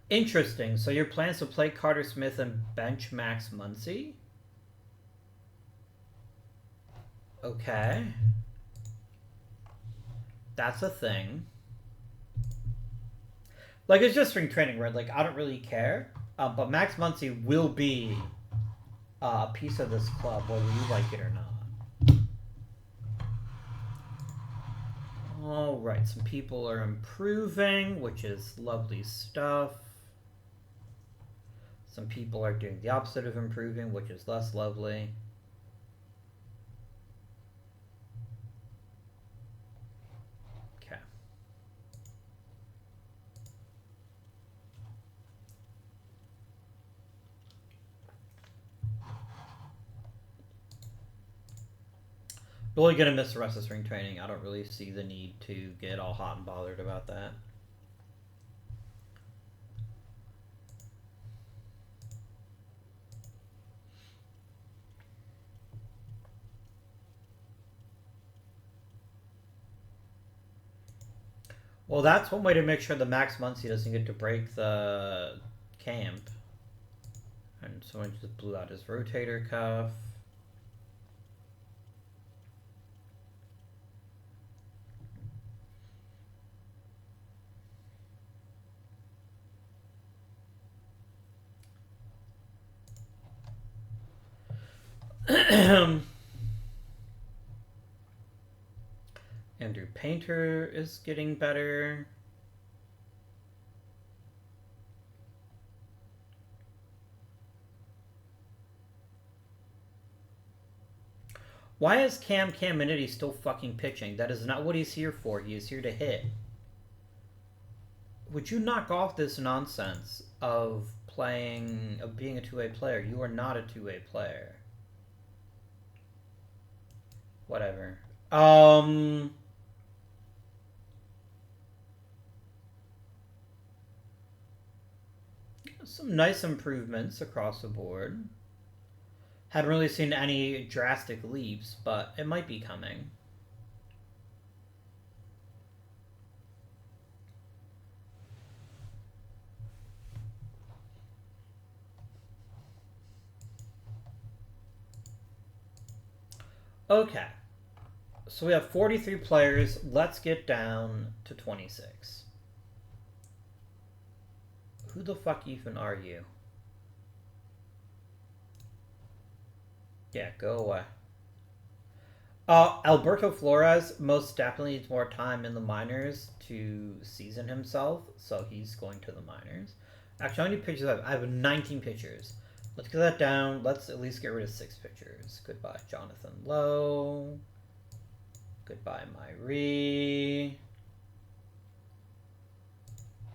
Interesting. So your plans to play Carter Smith and bench Max Muncy? Okay. That's a thing. Like, it's just spring training, right? Like, I don't really care. But Max Muncy will be a piece of this club, whether you like it or not. Alright, some people are improving, which is lovely stuff. Some people are doing the opposite of improving, which is less lovely. Okay. Really gonna miss the rest of spring training. I don't really see the need to get all hot and bothered about that. Well, that's one way to make sure the Max Muncy doesn't get to break the camp. And someone just blew out his rotator cuff. Andrew Painter is getting better. Why is Cam Caminiti still fucking pitching? That is not what he's here for. He is here to hit. Would you knock off this nonsense of being a two-way player? You are not a two-way player. Whatever. Some nice improvements across the board. Haven't really seen any drastic leaps, but it might be coming. Okay. So we have 43 players. Let's get down to 26. Who the fuck even are you? Yeah, go away. Alberto Flores most definitely needs more time in the minors to season himself, so he's going to the minors. Actually, how many pitchers I have? I have 19 pitchers. Let's get that down. Let's at least get rid of 6 pitchers. Goodbye, Jonathan Lowe. Goodbye, Myrie.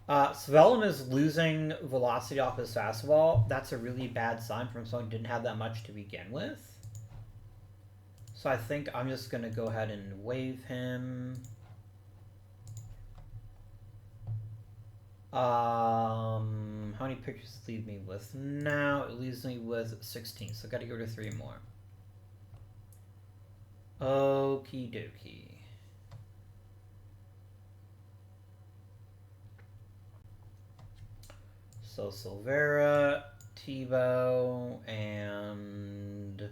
Svelim is losing velocity off his fastball. That's a really bad sign from someone who didn't have that much to begin with. So I think I'm just going to go ahead and waive him. How many pitchers does it leave me with now? It leaves me with 16, so I got to go to 3 more. Okie dokie. So Silvera, Tebow, and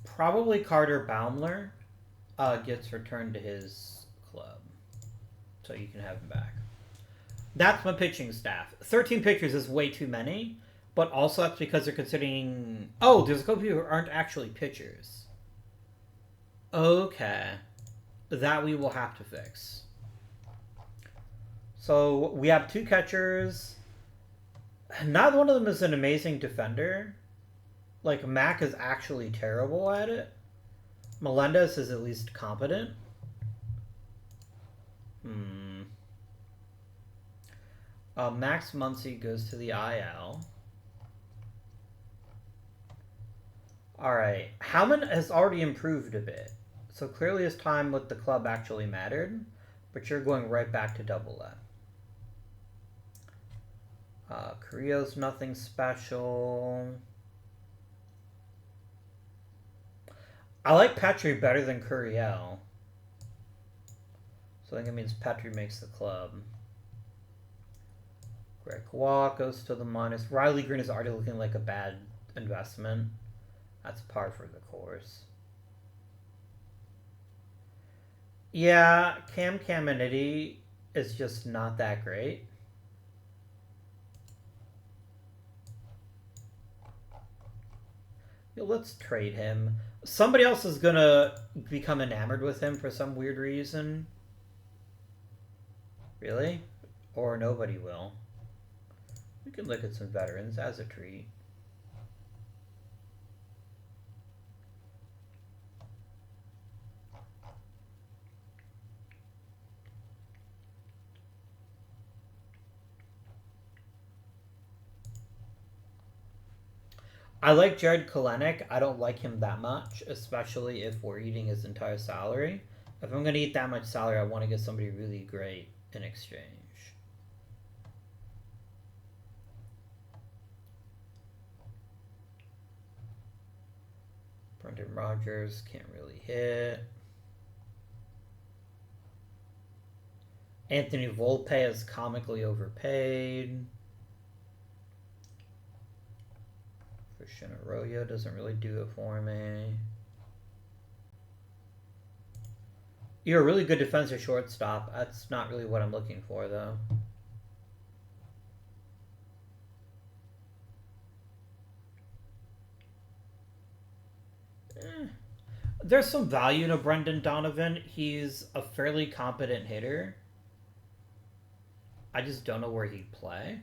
probably Carter Baumler gets returned to his club. So you can have him back. That's my pitching staff. 13 pitchers is way too many, but also that's because they're considering... Oh, there's a couple people who aren't actually pitchers. Okay. That we will have to fix. So we have 2 catchers. Neither one of them is an amazing defender. Like, Mac is actually terrible at it. Melendez is at least competent. Max Muncy goes to the IL. Alright. Howman has already improved a bit. So clearly his time with the club actually mattered. But you're going right back to Double-A. Carrillo's nothing special. I like Petry better than Curiel. So I think it means Petry makes the club. Greg Walk goes to the minus. Riley Green is already looking like a bad investment. That's par for the course. Yeah, Cam Caminiti is just not that great. Let's trade him. Somebody else is gonna become enamored with him for some weird reason. Really? Or nobody will. We can look at some veterans as a treat. I like Jared Kalenic. I don't like him that much, especially if we're eating his entire salary. If I'm going to eat that much salary, I want to get somebody really great in exchange. Brendan Rodgers can't really hit. Anthony Volpe is comically overpaid. Christian Arroyo doesn't really do it for me. You're a really good defensive shortstop. That's not really what I'm looking for, though. There's some value to Brendan Donovan. He's a fairly competent hitter. I just don't know where he'd play.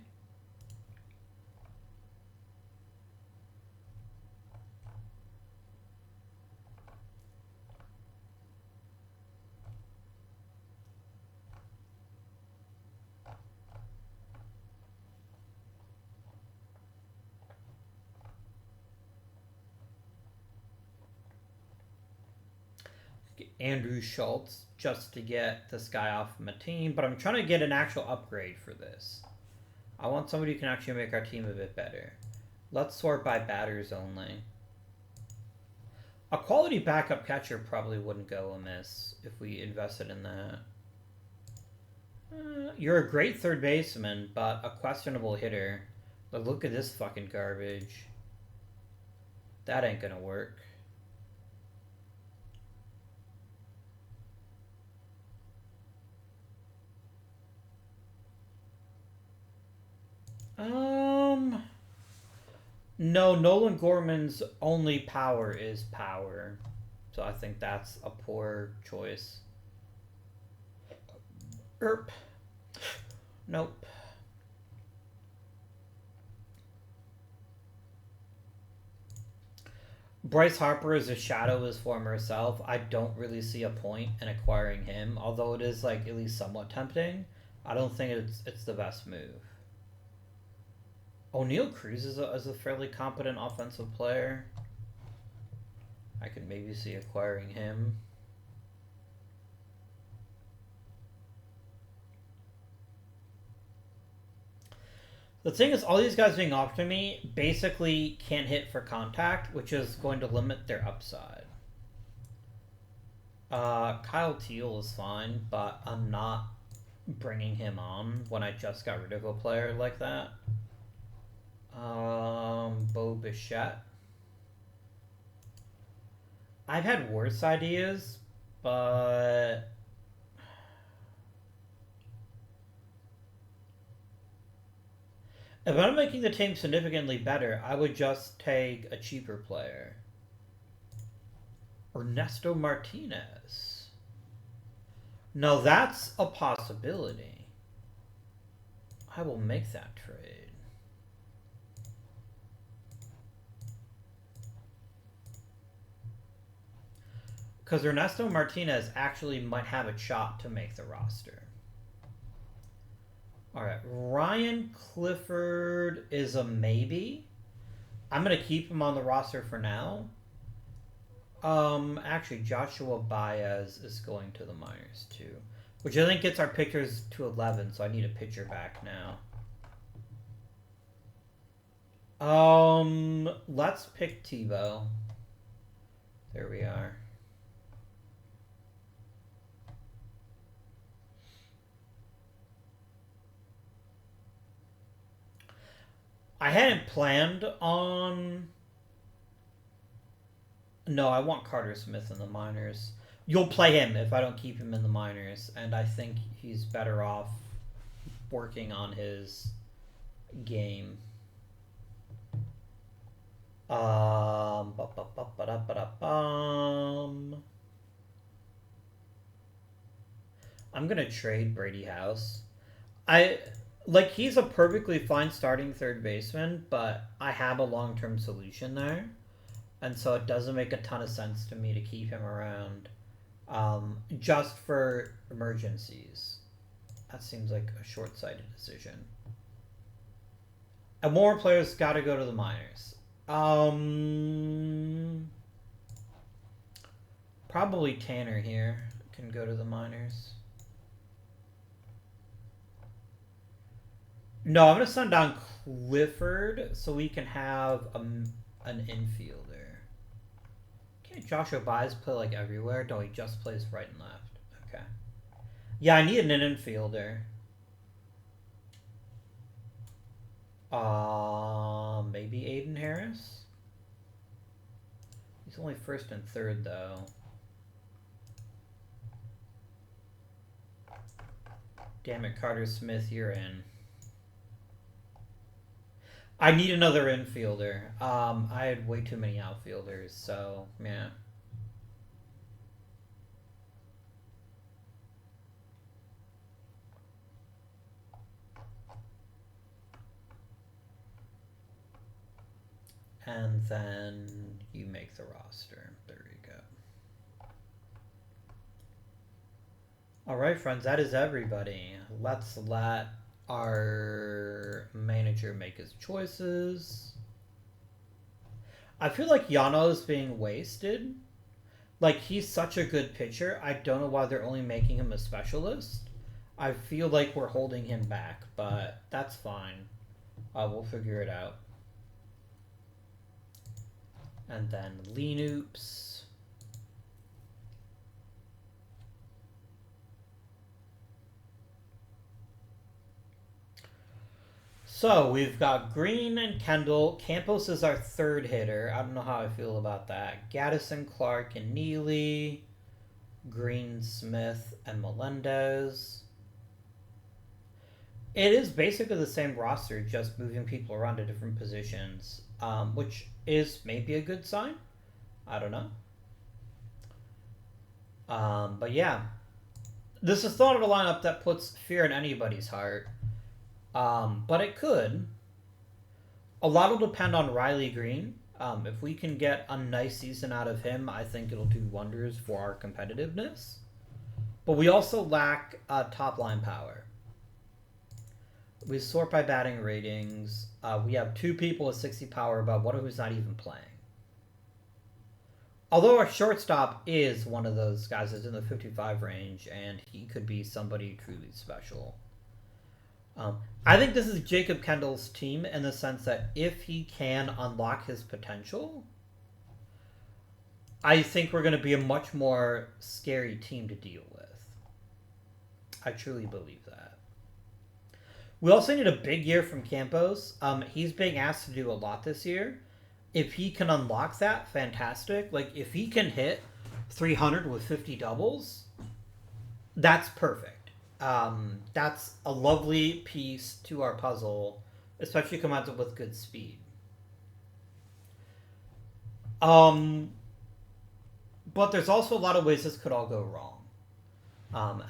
Andrew Schultz just to get this guy off my team, but I'm trying to get an actual upgrade for this. I want somebody who can actually make our team a bit better. Let's sort by batters only. A quality backup catcher probably wouldn't go amiss if we invested in that. You're a great third baseman, but a questionable hitter. But look at this fucking garbage. That ain't gonna work. Um, no, Nolan Gorman's only power is power. So I think that's a poor choice. Erp. Nope. Bryce Harper is a shadow of his former self. I don't really see a point in acquiring him, although it is like at least somewhat tempting. I don't think it's the best move. O'Neal Cruz is a fairly competent offensive player. I could maybe see acquiring him. The thing is, all these guys being offered to me basically can't hit for contact, which is going to limit their upside. Kyle Teal is fine, but I'm not bringing him on when I just got rid of a player like that. Bo Bichette. I've had worse ideas, but if I'm making the team significantly better, I would just take a cheaper player. Ernesto Martinez. No, that's a possibility. I will make that trade. Because Ernesto Martinez actually might have a shot to make the roster. All right, Ryan Clifford is a maybe. I'm going to keep him on the roster for now. Actually, Joshua Baez is going to the minors too, which I think gets our pitchers to 11. So I need a pitcher back now. Let's pick Tebow. There we are. I hadn't planned on. No, I want Carter Smith in the minors. You'll play him if I don't keep him in the minors, and I think he's better off working on his game. I'm gonna trade Brady House. He's a perfectly fine starting third baseman, but I have a long-term solution there. And so it doesn't make a ton of sense to me to keep him around just for emergencies. That seems like a short-sighted decision. And more players got to go to the minors. Probably Tanner here can go to the minors. No, I'm going to send down Clifford so we can have an infielder. Can't Joshua Baez play like everywhere? No, he just plays right and left. Okay. Yeah, I need an infielder. Maybe Aiden Harris? He's only first and third, though. Damn it, Carter Smith, you're in. I need another infielder. I had way too many outfielders, so yeah. And then you make the roster. There you go. All right, friends, that is everybody. Let's let our manager make his choices. I feel like Yano is being wasted. Like, he's such a good pitcher. I don't know why they're only making him a specialist. I feel like we're holding him back, but that's fine. We'll figure it out. And then Linoops. So we've got Green and Kendall. Campos is our third hitter. I don't know how I feel about that. Gaddison, Clark, and Neely. Green, Smith, and Melendez. It is basically the same roster, just moving people around to different positions, which is maybe a good sign. I don't know. But yeah, this is not a lineup that puts fear in anybody's heart, but it could. A lot will depend on Riley Green. If we can get a nice season out of him, I think it'll do wonders for our competitiveness. But we also lack top line power. We sort by batting ratings. We have 2 people with 60 power, but one of who's not even playing. Although our shortstop is one of those guys that's in the 55 range, and he could be somebody truly special. I think this is Jacob Kendall's team in the sense that if he can unlock his potential, I think we're going to be a much more scary team to deal with. I truly believe that. We also need a big year from Campos. He's being asked to do a lot this year. If he can unlock that, fantastic. Like, if he can hit 300 with 50 doubles, that's perfect. That's a lovely piece to our puzzle, especially combined with good speed. But there's also a lot of ways this could all go wrong.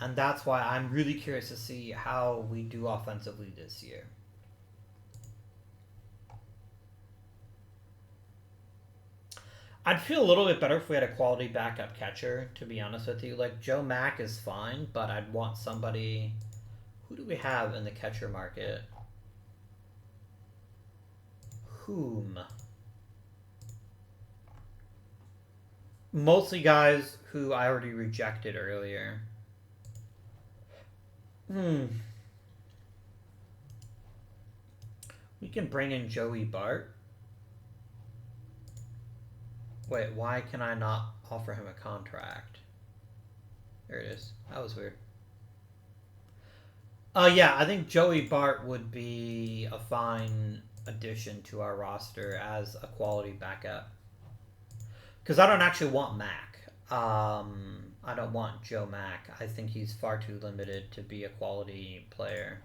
And that's why I'm really curious to see how we do offensively this year. I'd feel a little bit better if we had a quality backup catcher, to be honest with you. Like, Joe Mack is fine, but I'd want somebody... Who do we have in the catcher market? Whom? Mostly guys who I already rejected earlier. We can bring in Joey Bart. Wait, why can I not offer him a contract? There it is. That was weird. Yeah, I think Joey Bart would be a fine addition to our roster as a quality backup. Because I don't actually want Mac. I don't want Joe Mack. I think he's far too limited to be a quality player.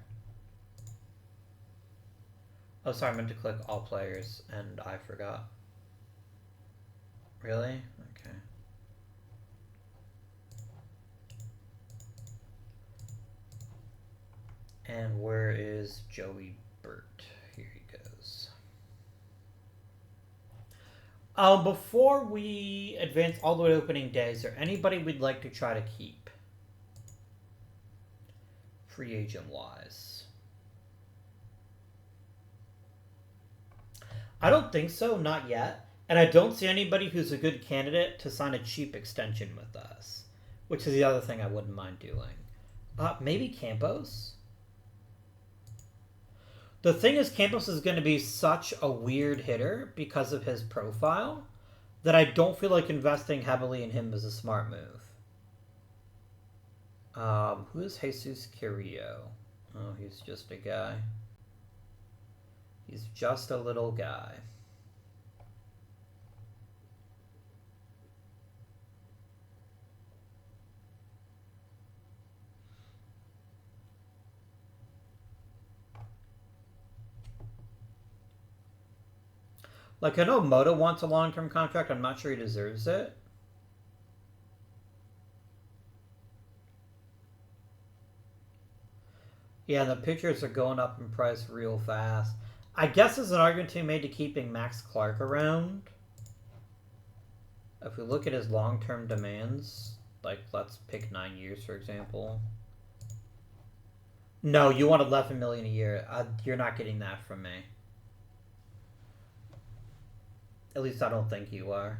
Oh, sorry, I meant to click all players, and I forgot. Really? Okay. And where is Joey Burt? Here he goes. Before we advance all the way to opening day, is there anybody we'd like to try to keep? Free agent-wise. I don't think so, not yet. And I don't see anybody who's a good candidate to sign a cheap extension with us. Which is the other thing I wouldn't mind doing. Maybe Campos? The thing is, Campos is going to be such a weird hitter because of his profile that I don't feel like investing heavily in him is a smart move. Who is Jesus Carrillo? Oh, he's just a guy. He's just a little guy. Like, I know Moto wants a long-term contract. I'm not sure he deserves it. Yeah, the pitchers are going up in price real fast. I guess there's an argument to be made to keeping Max Clark around. If we look at his long-term demands, like, let's pick 9 years, for example. No, you want 11 million a year. You're not getting that from me. At least I don't think you are.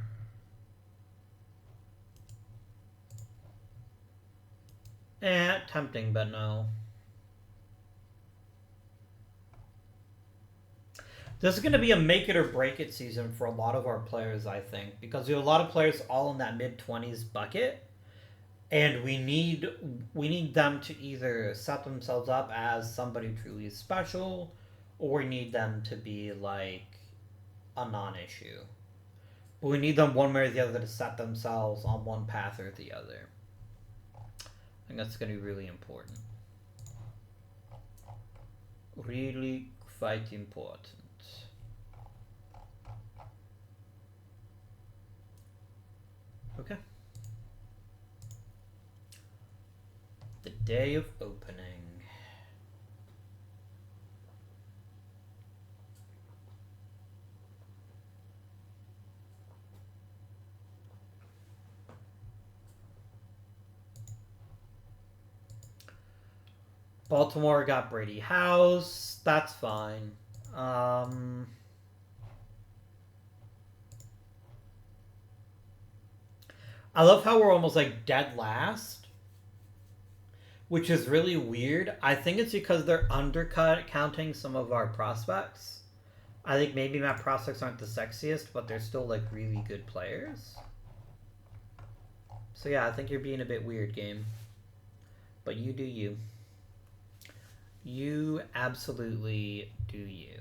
Tempting, but no. This is going to be a make it or break it season for a lot of our players, I think, because we have a lot of players all in that mid-20s bucket, and we need them to either set themselves up as somebody truly special, or we need them to be like a non-issue. But we need them one way or the other to set themselves on one path or the other. I think that's going to be really important. really quite important. Okay. The day of opening. Baltimore got Brady House. That's fine. I love how we're almost like dead last, which is really weird. I think it's because they're counting some of our prospects. I think maybe my prospects aren't the sexiest, but they're still like really good players. So yeah, I think you're being a bit weird, game. But you do you. You absolutely do you.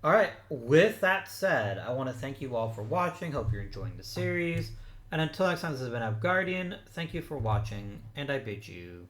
Alright, with that said, I want to thank you all for watching. Hope you're enjoying the series. And until next time, this has been Guardian. Thank you for watching, and I bid you